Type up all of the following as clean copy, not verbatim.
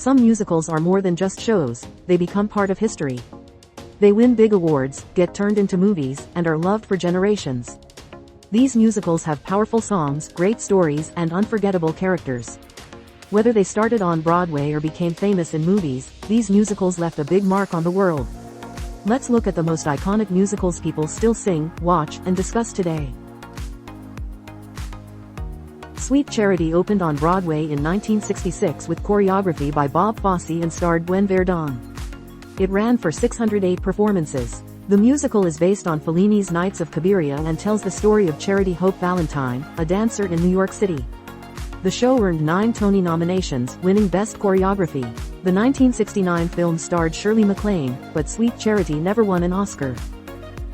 Some musicals are more than just shows, they become part of history. They win big awards, get turned into movies, and are loved for generations. These musicals have powerful songs, great stories, and unforgettable characters. Whether they started on Broadway or became famous in movies, these musicals left a big mark on the world. Let's look at the most iconic musicals people still sing, watch, and discuss today. Sweet Charity opened on Broadway in 1966 with choreography by Bob Fosse and starred Gwen Verdon. It ran for 608 performances. The musical is based on Fellini's Nights of Cabiria and tells the story of Charity Hope Valentine, a dancer in New York City. The show earned 9 Tony nominations, winning Best Choreography. The 1969 film starred Shirley MacLaine, but Sweet Charity never won an Oscar.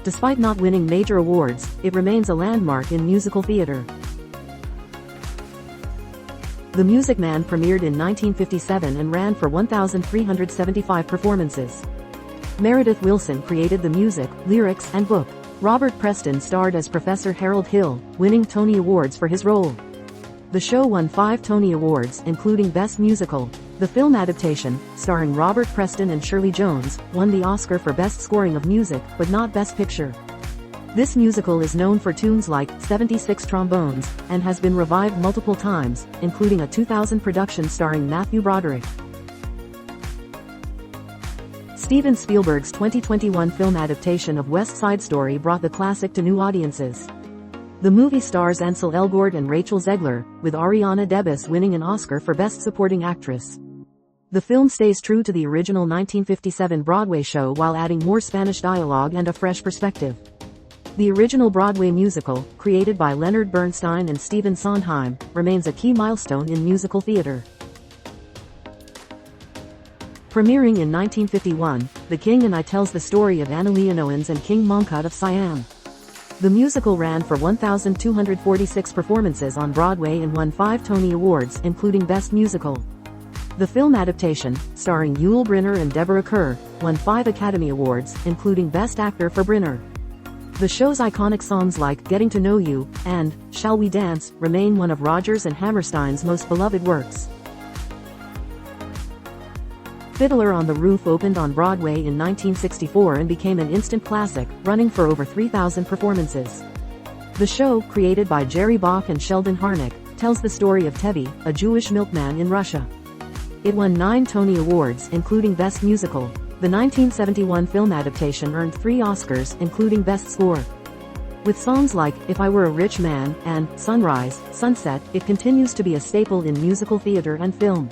Despite not winning major awards, it remains a landmark in musical theater. The Music Man premiered in 1957 and ran for 1,375 performances. Meredith Willson created the music, lyrics, and book. Robert Preston starred as Professor Harold Hill, winning Tony Awards for his role. The show won 5 Tony Awards, including Best Musical. The film adaptation, starring Robert Preston and Shirley Jones, won the Oscar for Best Scoring of Music, but not Best Picture. This musical is known for tunes like 76 Trombones, and has been revived multiple times, including a 2000 production starring Matthew Broderick. Steven Spielberg's 2021 film adaptation of West Side Story brought the classic to new audiences. The movie stars Ansel Elgort and Rachel Zegler, with Ariana DeBose winning an Oscar for Best Supporting Actress. The film stays true to the original 1957 Broadway show while adding more Spanish dialogue and a fresh perspective. The original Broadway musical, created by Leonard Bernstein and Stephen Sondheim, remains a key milestone in musical theater. Premiering in 1951, The King and I tells the story of Anna Leonowens and King Mongkut of Siam. The musical ran for 1,246 performances on Broadway and won 5 Tony Awards, including Best Musical. The film adaptation, starring Yul Brynner and Deborah Kerr, won 5 Academy Awards, including Best Actor for Brynner. The show's iconic songs like Getting to Know You and Shall We Dance remain one of Rodgers and Hammerstein's most beloved works. Fiddler on the Roof opened on Broadway in 1964 and became an instant classic, running for over 3,000 performances. The show, created by Jerry Bach and Sheldon Harnick, tells the story of Tevi, a Jewish milkman in Russia. It won 9 Tony Awards, including Best Musical. The 1971 film adaptation earned 3 Oscars, including Best Score. With songs like If I Were a Rich Man and Sunrise, Sunset, it continues to be a staple in musical theater and film.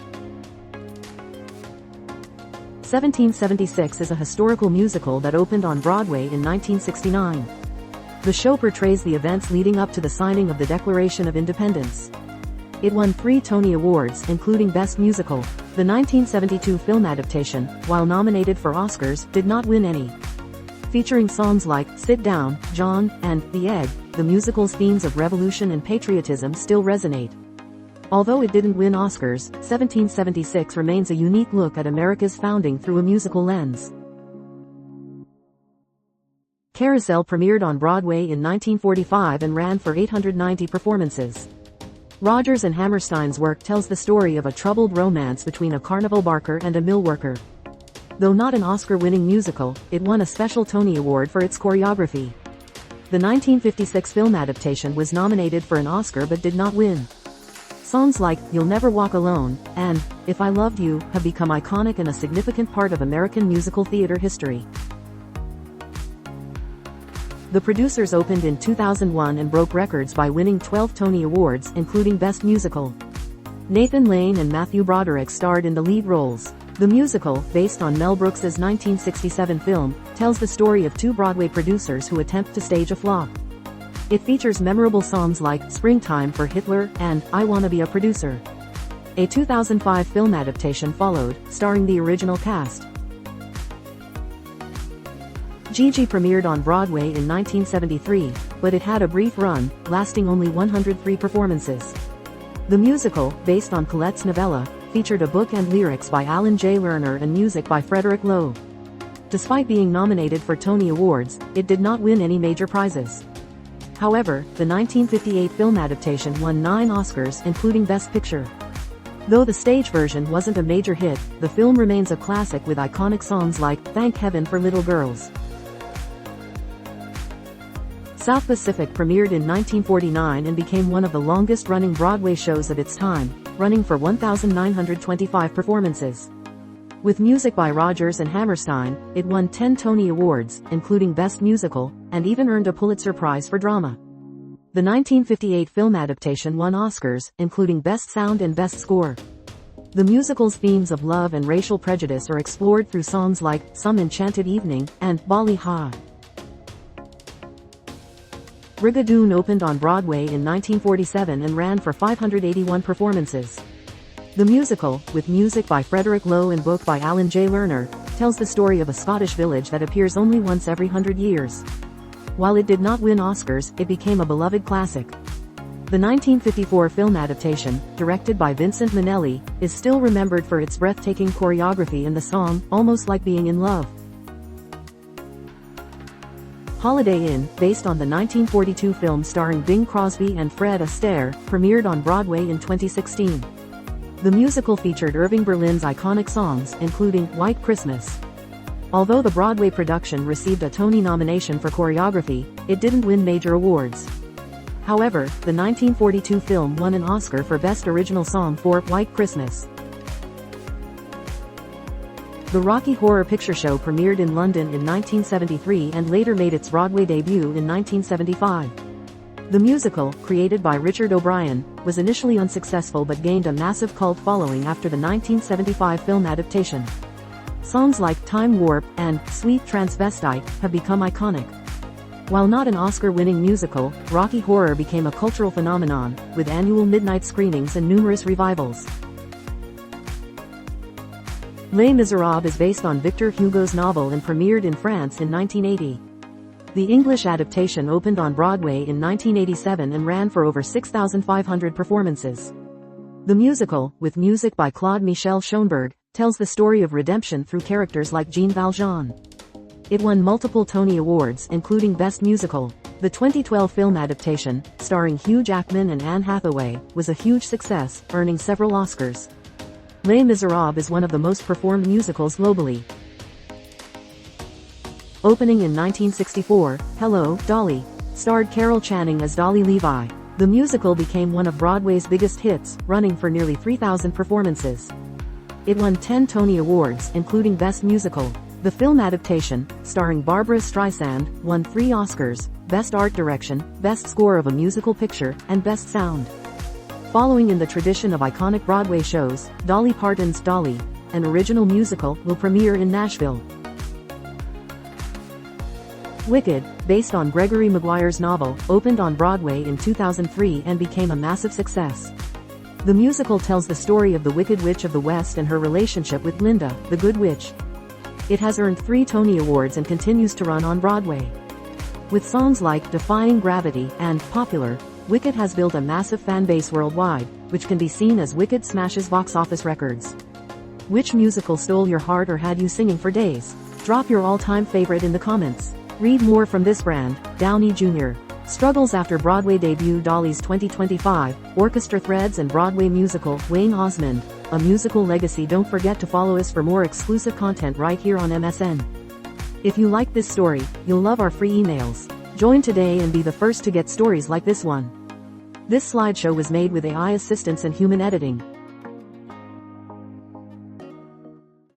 1776 is a historical musical that opened on Broadway in 1969. The show portrays the events leading up to the signing of the Declaration of Independence. It won 3 Tony Awards, including Best Musical. The 1972 film adaptation, while nominated for Oscars, did not win any. Featuring songs like Sit Down, John, and The Egg, the musical's themes of revolution and patriotism still resonate. Although it didn't win Oscars, 1776 remains a unique look at America's founding through a musical lens. Carousel premiered on Broadway in 1945 and ran for 890 performances. Rodgers and Hammerstein's work tells the story of a troubled romance between a carnival barker and a mill worker. Though not an Oscar-winning musical, it won a special Tony Award for its choreography. The 1956 film adaptation was nominated for an Oscar but did not win. Songs like You'll Never Walk Alone and If I Loved You have become iconic and a significant part of American musical theater history. The Producers opened in 2001 and broke records by winning 12 Tony Awards, including Best Musical. Nathan Lane and Matthew Broderick starred in the lead roles. The musical, based on Mel Brooks's 1967 film, tells the story of 2 Broadway producers who attempt to stage a flop. It features memorable songs like Springtime for Hitler and I Wanna Be a Producer. A 2005 film adaptation followed, starring the original cast. Gigi premiered on Broadway in 1973, but it had a brief run, lasting only 103 performances. The musical, based on Colette's novella, featured a book and lyrics by Alan J. Lerner and music by Frederick Lowe. Despite being nominated for Tony Awards, it did not win any major prizes. However, the 1958 film adaptation won 9 Oscars, including Best Picture. Though the stage version wasn't a major hit, the film remains a classic with iconic songs like Thank Heaven for Little Girls. South Pacific premiered in 1949 and became one of the longest-running Broadway shows of its time, running for 1,925 performances. With music by Rodgers and Hammerstein, it won 10 Tony Awards, including Best Musical, and even earned a Pulitzer Prize for Drama. The 1958 film adaptation won Oscars, including Best Sound and Best Score. The musical's themes of love and racial prejudice are explored through songs like Some Enchanted Evening and Bali Ha. Brigadoon opened on Broadway in 1947 and ran for 581 performances. The musical, with music by Frederick Loewe and book by Alan J. Lerner, tells the story of a Scottish village that appears only once every 100 years. While it did not win Oscars, it became a beloved classic. The 1954 film adaptation, directed by Vincent Minnelli, is still remembered for its breathtaking choreography and the song, Almost Like Being in Love. Holiday Inn, based on the 1942 film starring Bing Crosby and Fred Astaire, premiered on Broadway in 2016. The musical featured Irving Berlin's iconic songs, including White Christmas. Although the Broadway production received a Tony nomination for choreography, it didn't win major awards. However, the 1942 film won an Oscar for Best Original Song for White Christmas. The Rocky Horror Picture Show premiered in London in 1973 and later made its Broadway debut in 1975. The musical, created by Richard O'Brien, was initially unsuccessful but gained a massive cult following after the 1975 film adaptation. Songs like Time Warp and Sweet Transvestite have become iconic. While not an Oscar-winning musical, Rocky Horror became a cultural phenomenon, with annual midnight screenings and numerous revivals. Les Miserables is based on Victor Hugo's novel and premiered in France in 1980. The English adaptation opened on Broadway in 1987 and ran for over 6,500 performances. The musical, with music by Claude Michel Schoenberg, tells the story of redemption through characters like Jean Valjean. It won multiple Tony Awards, including Best Musical. The 2012 film adaptation, starring Hugh Jackman and Anne Hathaway, was a huge success, earning several Oscars. Les Miserables is one of the most performed musicals globally. Opening in 1964, Hello, Dolly! Starred Carol Channing as Dolly Levi. The musical became one of Broadway's biggest hits, running for nearly 3,000 performances. It won 10 Tony Awards, including Best Musical. The film adaptation, starring Barbra Streisand, won 3 Oscars, Best Art Direction, Best Score of a Musical Picture, and Best Sound. Following in the tradition of iconic Broadway shows, Dolly Parton's Dolly, an original musical, will premiere in Nashville. Wicked, based on Gregory Maguire's novel, opened on Broadway in 2003 and became a massive success. The musical tells the story of the Wicked Witch of the West and her relationship with Linda, the Good Witch. It has earned 3 Tony Awards and continues to run on Broadway. With songs like Defying Gravity and Popular, Wicked has built a massive fan base worldwide, which can be seen as Wicked smashes box office records. Which musical stole your heart or had you singing for days? Drop your all-time favorite in the comments. Read more from this brand, Downey Jr. Struggles after Broadway debut Dolly's 2025, Orchestra Threads and Broadway musical, Wayne Osmond, a musical legacy. Don't forget to follow us for more exclusive content right here on MSN. If you like this story, you'll love our free emails. Join today and be the first to get stories like this one. This slideshow was made with AI assistance and human editing.